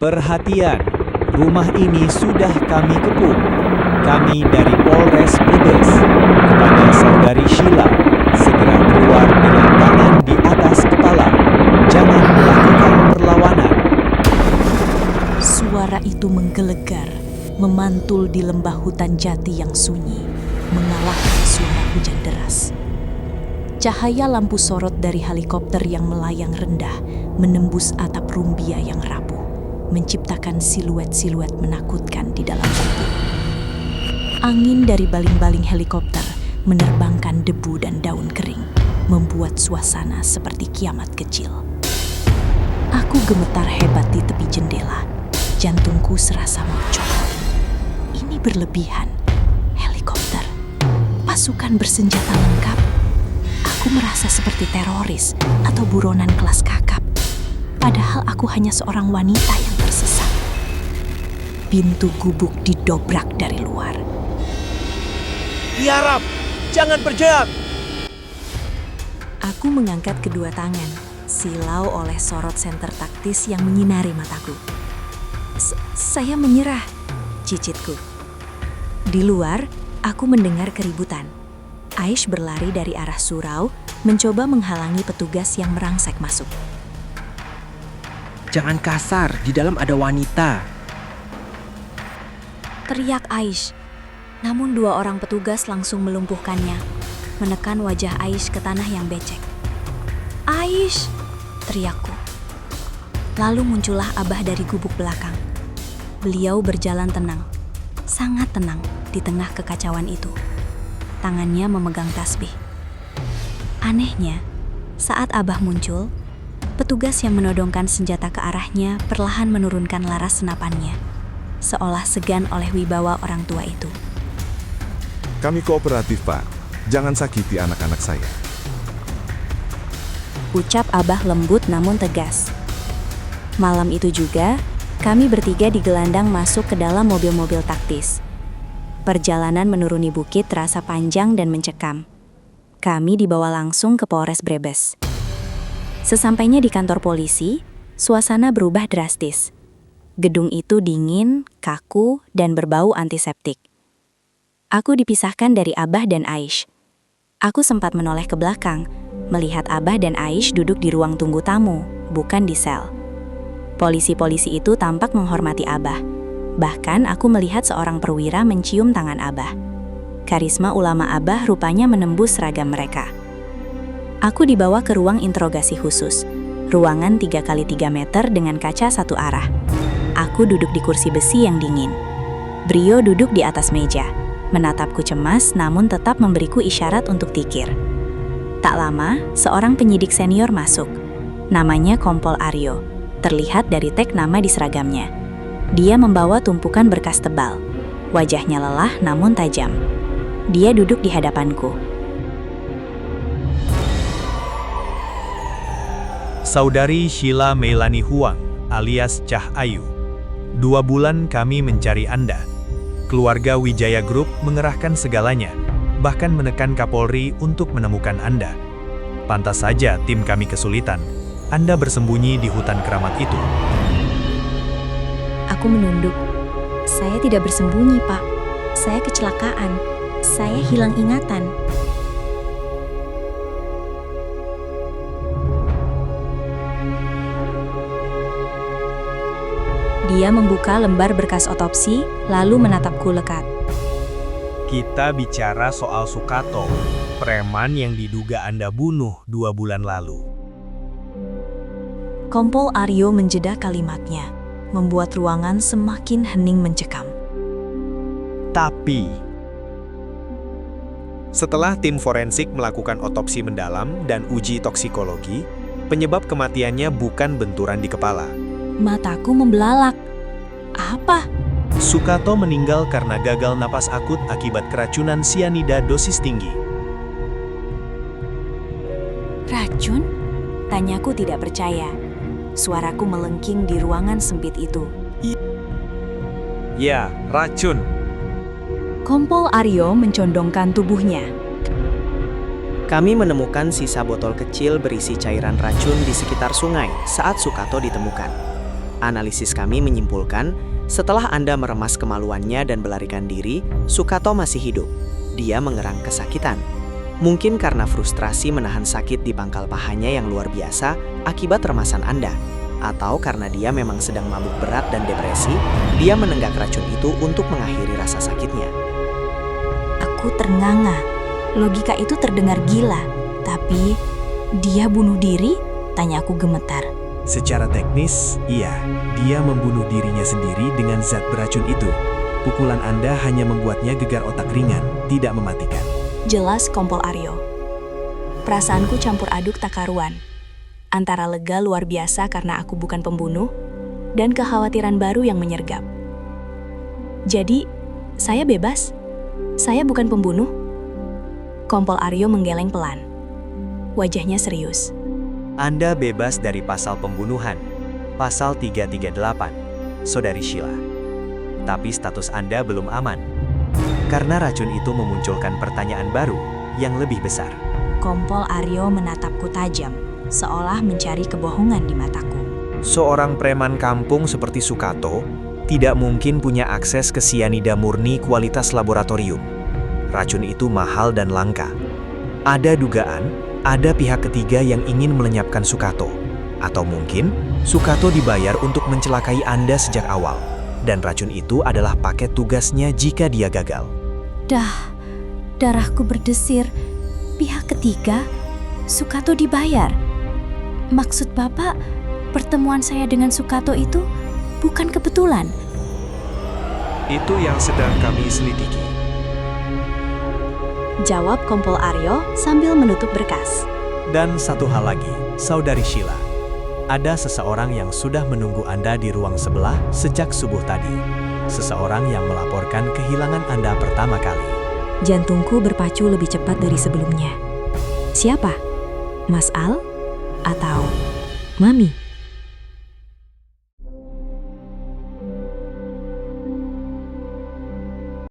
Perhatian, rumah ini sudah kami kepung. Kami dari Polres Brebes. Kepada Saudari Sheila, segera keluar dengan tangan di atas kepala. Jangan melakukan perlawanan. Suara itu menggelegar, memantul di lembah hutan jati yang sunyi, mengalahkan suara hujan deras. Cahaya lampu sorot dari helikopter yang melayang rendah menembus atap rumbia yang rapuh, menciptakan siluet-siluet menakutkan di dalam gubuk. Angin dari baling-baling helikopter menerbangkan debu dan daun kering, membuat suasana seperti kiamat kecil. Aku gemetar hebat di tepi jendela. Jantungku serasa mencopot. Ini berlebihan. Helikopter, pasukan bersenjata lengkap. Aku merasa seperti teroris atau buronan kelas kakap. Padahal aku hanya seorang wanita yang tersesat. Pintu gubuk didobrak dari luar. Diharap, jangan bergerak. Aku mengangkat kedua tangan, silau oleh sorot senter taktis yang menyinari mataku. Saya menyerah, cicitku. Di luar, aku mendengar keributan. Aish berlari dari arah surau, mencoba menghalangi petugas yang merangsek masuk. Jangan kasar, di dalam ada wanita. Teriak Aish. Namun 2 orang petugas langsung melumpuhkannya, menekan wajah Aish ke tanah yang becek. Aish! Teriakku. Lalu muncullah Abah dari gubuk belakang. Beliau berjalan tenang, sangat tenang di tengah kekacauan itu. Tangannya memegang tasbih. Anehnya, saat Abah muncul, petugas yang menodongkan senjata ke arahnya perlahan menurunkan laras senapannya, seolah segan oleh wibawa orang tua itu. Kami kooperatif, Pak. Jangan sakiti anak-anak saya. Ucap Abah lembut namun tegas. Malam itu juga, kami bertiga digelandang masuk ke dalam mobil-mobil taktis. Perjalanan menuruni bukit terasa panjang dan mencekam. Kami dibawa langsung ke Polres Brebes. Sesampainya di kantor polisi, suasana berubah drastis. Gedung itu dingin, kaku, dan berbau antiseptik. Aku dipisahkan dari Abah dan Aish. Aku sempat menoleh ke belakang, melihat Abah dan Aish duduk di ruang tunggu tamu, bukan di sel. Polisi-polisi itu tampak menghormati Abah. Bahkan aku melihat seorang perwira mencium tangan Abah. Karisma ulama Abah rupanya menembus seragam mereka. Aku dibawa ke ruang interogasi khusus. Ruangan 3x3 meter dengan kaca satu arah. Aku duduk di kursi besi yang dingin. Brio duduk di atas meja, menatapku cemas namun tetap memberiku isyarat untuk tikir. Tak lama, seorang penyidik senior masuk. Namanya Kompol Aryo. Terlihat dari tag nama di seragamnya. Dia membawa tumpukan berkas tebal. Wajahnya lelah namun tajam. Dia duduk di hadapanku. Saudari Sheila Meilani Huang, alias Cah Ayu. 2 bulan kami mencari Anda. Keluarga Wijaya Group mengerahkan segalanya, bahkan menekan Kapolri untuk menemukan Anda. Pantas saja tim kami kesulitan. Anda bersembunyi di hutan keramat itu. Aku menunduk. Saya tidak bersembunyi, Pak. Saya kecelakaan. Saya hilang ingatan. Dia membuka lembar berkas otopsi, lalu menatapku lekat. Kita bicara soal Sukato, preman yang diduga Anda bunuh 2 bulan lalu. Kompol Aryo menjeda kalimatnya, membuat ruangan semakin hening mencekam. Tapi, setelah tim forensik melakukan otopsi mendalam dan uji toksikologi, penyebab kematiannya bukan benturan di kepala. Mataku membelalak. Apa? Sukato meninggal karena gagal napas akut akibat keracunan sianida dosis tinggi. Racun? Tanyaku tidak percaya. Suaraku melengking di ruangan sempit itu. Ya, racun. Kompol Aryo mencondongkan tubuhnya. Kami menemukan sisa botol kecil berisi cairan racun di sekitar sungai saat Sukato ditemukan. Analisis kami menyimpulkan, setelah Anda meremas kemaluannya dan melarikan diri, Sukato masih hidup. Dia mengerang kesakitan. Mungkin karena frustrasi menahan sakit di pangkal pahanya yang luar biasa akibat remasan Anda. Atau karena dia memang sedang mabuk berat dan depresi, dia menenggak racun itu untuk mengakhiri rasa sakitnya. Aku ternganga. Logika itu terdengar gila. Tapi, dia bunuh diri? Tanya aku gemetar. Secara teknis, iya, dia membunuh dirinya sendiri dengan zat beracun itu. Pukulan Anda hanya membuatnya gegar otak ringan, tidak mematikan. Jelas Kompol Aryo. Perasaanku campur aduk tak karuan. Antara lega luar biasa karena aku bukan pembunuh, dan kekhawatiran baru yang menyergap. Jadi, saya bebas? Saya bukan pembunuh? Kompol Aryo menggeleng pelan. Wajahnya serius. Anda bebas dari pasal pembunuhan, pasal 338, Saudari Sheila. Tapi status Anda belum aman. Karena racun itu memunculkan pertanyaan baru yang lebih besar. Kompol Aryo menatapku tajam, seolah mencari kebohongan di mataku. Seorang preman kampung seperti Sukato tidak mungkin punya akses ke sianida murni kualitas laboratorium. Racun itu mahal dan langka. Ada dugaan, ada pihak ketiga yang ingin melenyapkan Sukato. Atau mungkin, Sukato dibayar untuk mencelakai Anda sejak awal. Dan racun itu adalah paket tugasnya jika dia gagal. Darahku berdesir. Pihak ketiga, Sukato dibayar. Maksud Bapak, pertemuan saya dengan Sukato itu bukan kebetulan. Itu yang sedang kami selidiki. Jawab Kompol Aryo sambil menutup berkas. Dan satu hal lagi, Saudari Sheila. Ada seseorang yang sudah menunggu Anda di ruang sebelah sejak subuh tadi. Seseorang yang melaporkan kehilangan Anda pertama kali. Jantungku berpacu lebih cepat dari sebelumnya. Siapa? Mas Al? Atau Mami?